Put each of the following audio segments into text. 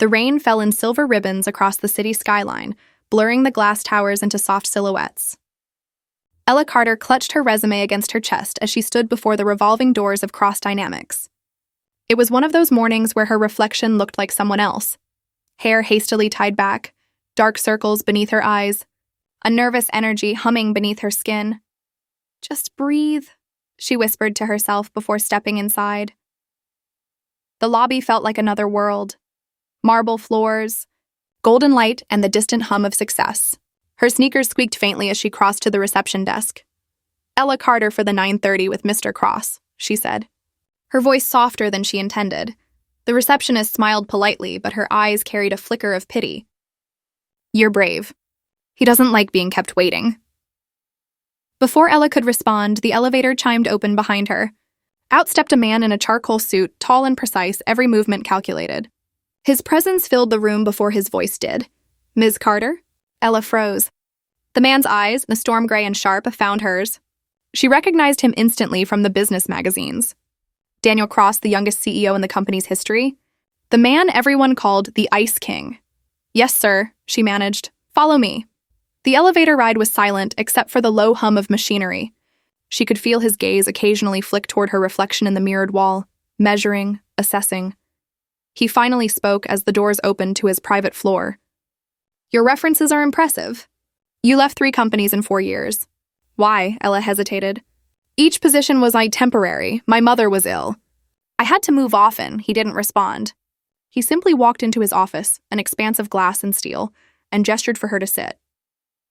The rain fell in silver ribbons across the city skyline, blurring the glass towers into soft silhouettes. Ella Carter clutched her resume against her chest as she stood before the revolving doors of Cross Dynamics. It was one of those mornings where her reflection looked like someone else. Hair hastily tied back, dark circles beneath her eyes, a nervous energy humming beneath her skin. "Just breathe," she whispered to herself before stepping inside. The lobby felt like another world. Marble floors, golden light, and the distant hum of success. Her sneakers squeaked faintly as she crossed to the reception desk. "Ella Carter for the 9:30 with Mr. Cross," she said, her voice softer than she intended. The receptionist smiled politely, but her eyes carried a flicker of pity. "You're brave. He doesn't like being kept waiting." Before Ella could respond, the elevator chimed open behind her. Out stepped a man in a charcoal suit, tall and precise, every movement calculated. His presence filled the room before his voice did. "Ms. Carter?" Ella froze. The man's eyes, the storm gray and sharp, found hers. She recognized him instantly from the business magazines. Daniel Cross, the youngest CEO in the company's history. The man everyone called the Ice King. "Yes, sir," she managed. "Follow me." The elevator ride was silent except for the low hum of machinery. She could feel his gaze occasionally flick toward her reflection in the mirrored wall, measuring, assessing. He finally spoke as the doors opened to his private floor. "Your references are impressive. You left 3 companies in 4 years. Why?" Ella hesitated. "Each position was temporary. My mother was ill. I had to move often." He didn't respond. He simply walked into his office, an expanse of glass and steel, and gestured for her to sit.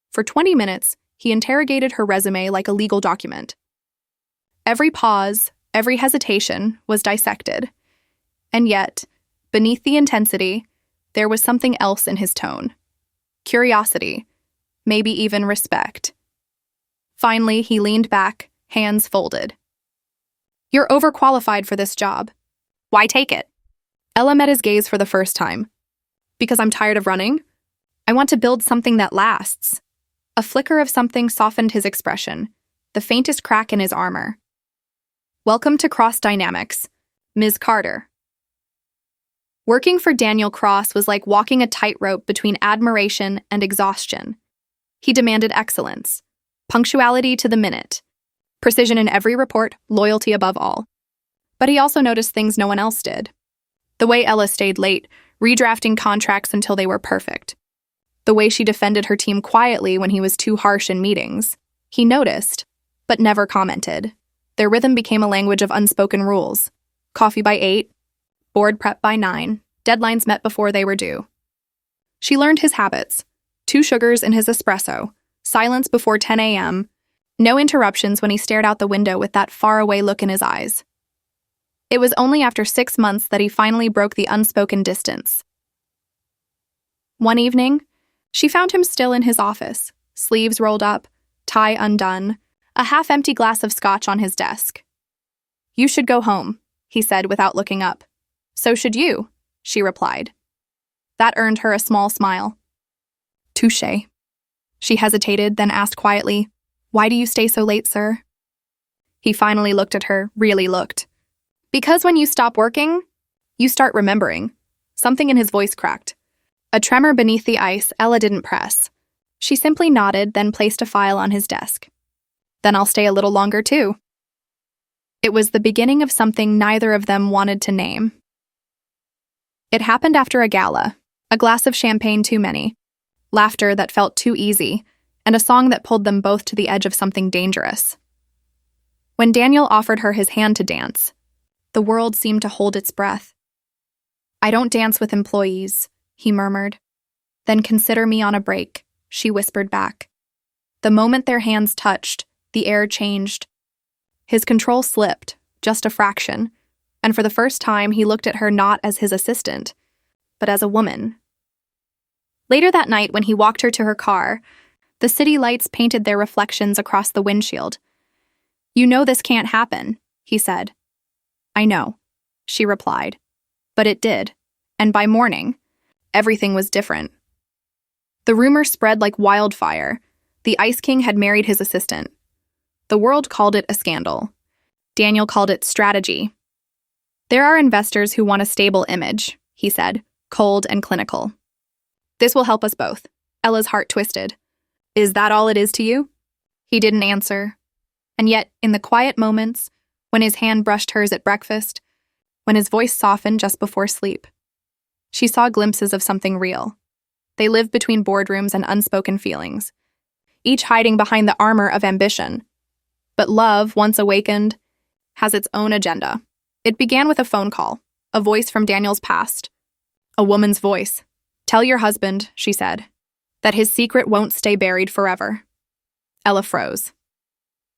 For 20 minutes, he interrogated her resume like a legal document. Every pause, every hesitation was dissected. And yet, beneath the intensity, there was something else in his tone. Curiosity, maybe even respect. Finally, he leaned back, hands folded. "You're overqualified for this job. Why take it?" Ella met his gaze for the first time. "Because I'm tired of running. I want to build something that lasts." A flicker of something softened his expression, the faintest crack in his armor. "Welcome to Cross Dynamics, Ms. Carter." Working for Daniel Cross was like walking a tightrope between admiration and exhaustion. He demanded excellence, punctuality to the minute, precision in every report, loyalty above all. But he also noticed things no one else did. The way Ella stayed late, redrafting contracts until they were perfect. The way she defended her team quietly when he was too harsh in meetings. He noticed, but never commented. Their rhythm became a language of unspoken rules. Coffee by 8, board prep by 9, deadlines met before they were due. She learned his habits: 2 sugars in his espresso, silence before 10 a.m., no interruptions when he stared out the window with that faraway look in his eyes. It was only after 6 months that he finally broke the unspoken distance. One evening, she found him still in his office, sleeves rolled up, tie undone, a half-empty glass of scotch on his desk. "You should go home," he said without looking up. "So should you," she replied. That earned her a small smile. "Touché." She hesitated, then asked quietly, "Why do you stay so late, sir?" He finally looked at her, really looked. "Because when you stop working, you start remembering." Something in his voice cracked. A tremor beneath the ice Ella didn't press. She simply nodded, then placed a file on his desk. "Then I'll stay a little longer, too." It was the beginning of something neither of them wanted to name. It happened after a gala, a glass of champagne too many, laughter that felt too easy, and a song that pulled them both to the edge of something dangerous. When Daniel offered her his hand to dance, the world seemed to hold its breath. "I don't dance with employees," he murmured. "Then consider me on a break," she whispered back. The moment their hands touched, the air changed. His control slipped, just a fraction, and for the first time he looked at her not as his assistant, but as a woman. Later that night, when he walked her to her car, the city lights painted their reflections across the windshield. "You know this can't happen," he said. "I know," she replied. But it did, and by morning, everything was different. The rumor spread like wildfire. The Ice King had married his assistant. The world called it a scandal. Daniel called it strategy. "There are investors who want a stable image," he said, cold and clinical. "This will help us both." Ella's heart twisted. "Is that all it is to you?" He didn't answer. And yet, in the quiet moments, when his hand brushed hers at breakfast, when his voice softened just before sleep, she saw glimpses of something real. They lived between boardrooms and unspoken feelings, each hiding behind the armor of ambition. But love, once awakened, has its own agenda. It began with a phone call, a voice from Daniel's past. A woman's voice. "Tell your husband," she said, "that his secret won't stay buried forever." Ella froze.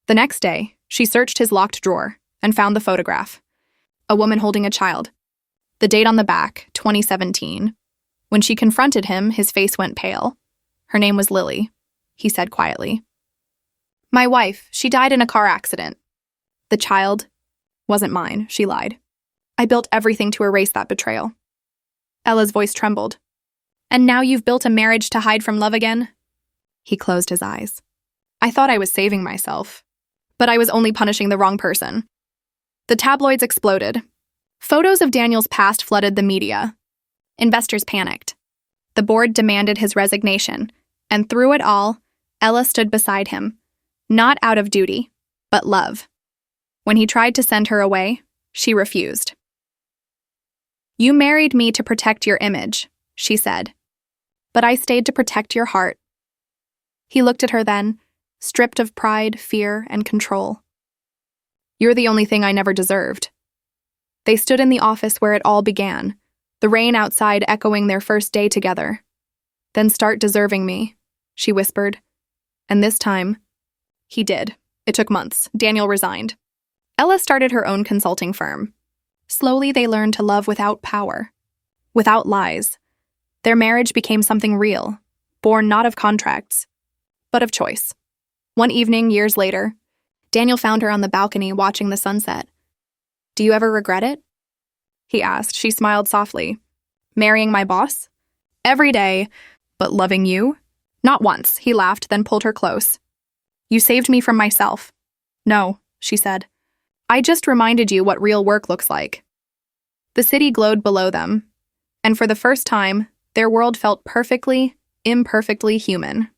The next day, she searched his locked drawer and found the photograph. A woman holding a child. The date on the back, 2017. When she confronted him, his face went pale. "Her name was Lily," he said quietly. "My wife, she died in a car accident." "The child wasn't mine," she lied. "I built everything to erase that betrayal." Ella's voice trembled. "And now you've built a marriage to hide from love again?" He closed his eyes. "I thought I was saving myself, but I was only punishing the wrong person." The tabloids exploded. Photos of Daniel's past flooded the media. Investors panicked. The board demanded his resignation, and through it all, Ella stood beside him, not out of duty, but love. When he tried to send her away, she refused. "You married me to protect your image," she said, "but I stayed to protect your heart." He looked at her then, stripped of pride, fear, and control. "You're the only thing I never deserved." They stood in the office where it all began, the rain outside echoing their first day together. "Then start deserving me," she whispered. And this time, he did. It took months. Daniel resigned. Ella started her own consulting firm. Slowly, they learned to love without power, without lies. Their marriage became something real, born not of contracts, but of choice. One evening, years later, Daniel found her on the balcony watching the sunset. "Do you ever regret it?" he asked. She smiled softly. "Marrying my boss? Every day. But loving you? Not once." He laughed, then pulled her close. "You saved me from myself." "No," she said. "I just reminded you what real work looks like." The city glowed below them, and for the first time, their world felt perfectly, imperfectly human.